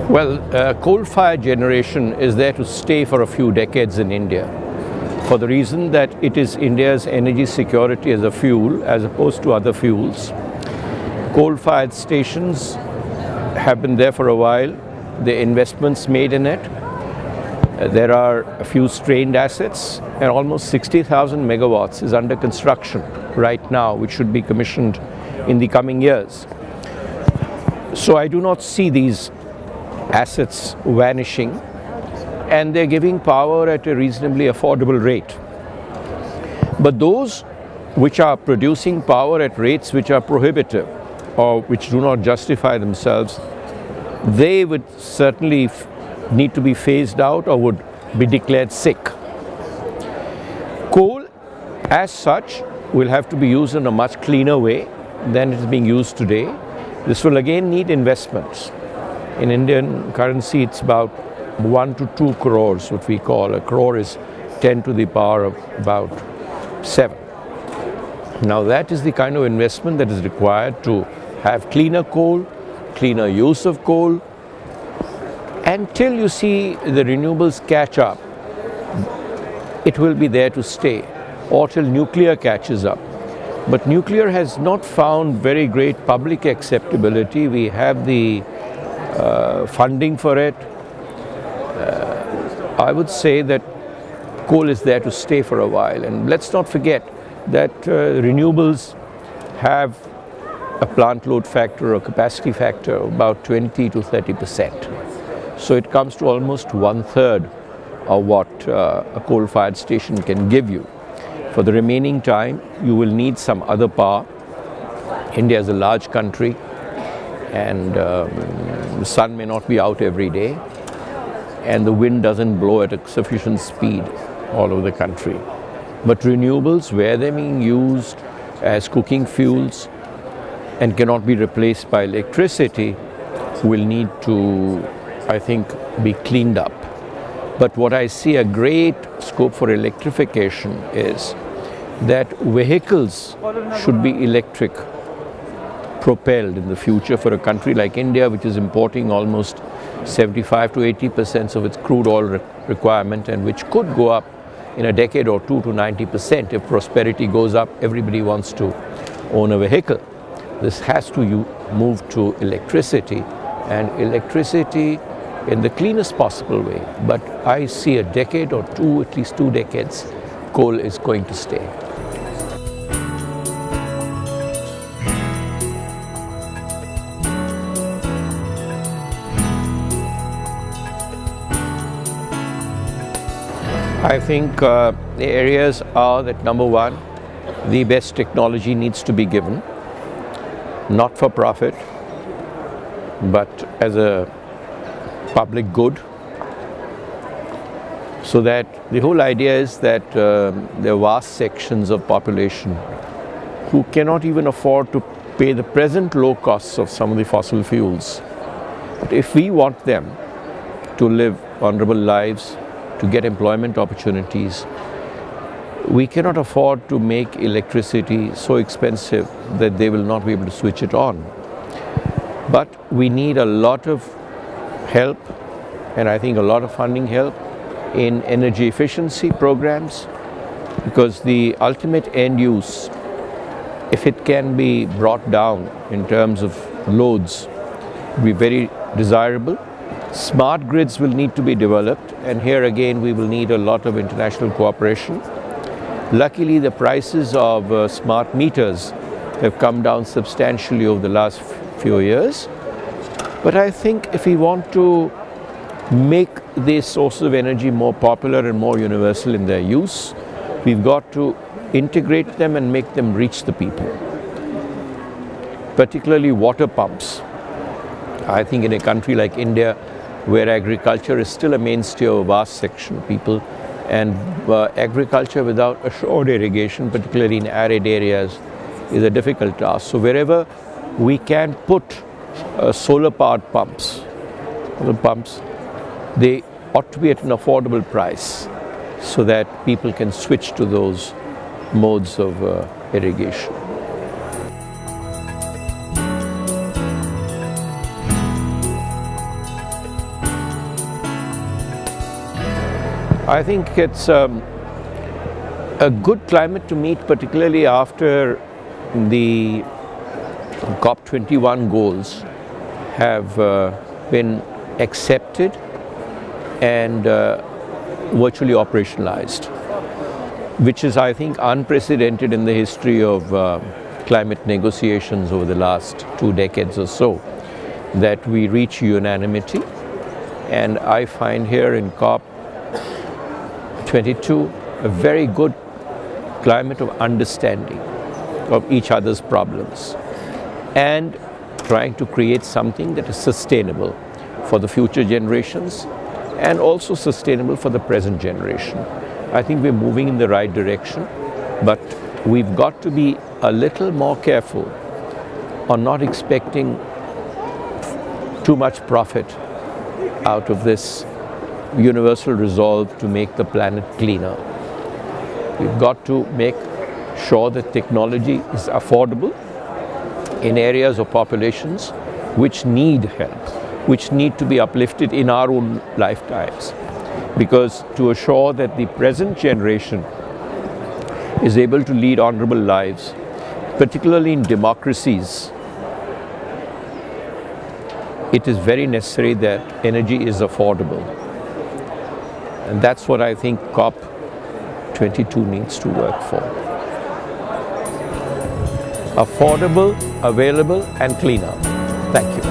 Well, coal-fired generation is there to stay for a few decades in India, for the reason that it is India's energy security as a fuel as opposed to other fuels. Coal-fired stations have been there for a while. The investments made in it. There are a few strained assets, and almost 60,000 megawatts is under construction right now, which should be commissioned in the coming years. So I do not see these assets vanishing, and they're giving power at a reasonably affordable rate. But those which are producing power at rates which are prohibitive or which do not justify themselves, they would certainly need to be phased out or would be declared sick. Coal, as such, will have to be used in a much cleaner way than it is being used today. This will again need investments. In Indian currency, it's about 1 to 2 crores, what we call. A crore is 10 to the power of about 7. Now that is the kind of investment that is required to have cleaner coal, cleaner use of coal. Until you see the renewables catch up, it will be there to stay, or till nuclear catches up. But nuclear has not found very great public acceptability. We have the funding for it. I would say that coal is there to stay for a while. And let's not forget that renewables have a plant load factor or capacity factor of about 20 to 30%. So it comes to almost 1/3 of what a coal-fired station can give you. For the remaining time, you will need some other power. India is a large country, and the sun may not be out every day, and the wind doesn't blow at a sufficient speed all over the country. But renewables, where they're being used as cooking fuels and cannot be replaced by electricity, will need to, I think, be cleaned up. But what I see a great scope for electrification is that vehicles should be electric propelled in the future for a country like India, which is importing almost 75 to 80% of its crude oil requirement, and which could go up in a decade or two to 90% if prosperity goes up. Everybody wants to own a vehicle. This has to move to electricity, and electricity in the cleanest possible way. But I see a decade or two, at least 2 decades, coal is going to stay. I think the areas are that, number one, the best technology needs to be given, not for profit, but as a public good. So that the whole idea is that there are vast sections of population who cannot even afford to pay the present low costs of some of the fossil fuels. But if we want them to live honorable lives, to get employment opportunities, we cannot afford to make electricity so expensive that they will not be able to switch it on. But we need a lot of help, and I think a lot of funding help in energy efficiency programs, because the ultimate end use, if it can be brought down in terms of loads, will be very desirable. Smart grids will need to be developed, and here again we will need a lot of international cooperation. Luckily, the prices of smart meters have come down substantially over the last few years. But I think if we want to make these sources of energy more popular and more universal in their use, we've got to integrate them and make them reach the people. Particularly water pumps. I think in a country like India, where agriculture is still a mainstay of a vast section of people, and agriculture without assured irrigation, particularly in arid areas, is a difficult task. So wherever we can put solar-powered pumps, they ought to be at an affordable price so that people can switch to those modes of irrigation. I think it's a good climate to meet, particularly after the COP21 goals have been accepted and virtually operationalized, which is, I think, unprecedented in the history of climate negotiations over the last 2 decades or so, that we reach unanimity. And I find here in COP22 a very good climate of understanding of each other's problems and trying to create something that is sustainable for the future generations and also sustainable for the present generation. I think we're moving in the right direction, but we've got to be a little more careful on not expecting too much profit out of this universal resolve to make the planet cleaner. We've got to make sure that technology is affordable in areas of populations which need help, which need to be uplifted in our own lifetimes. Because to assure that the present generation is able to lead honorable lives, particularly in democracies, it is very necessary that energy is affordable. And that's what I think COP22 needs to work for. Affordable, available, and cleaner. Thank you.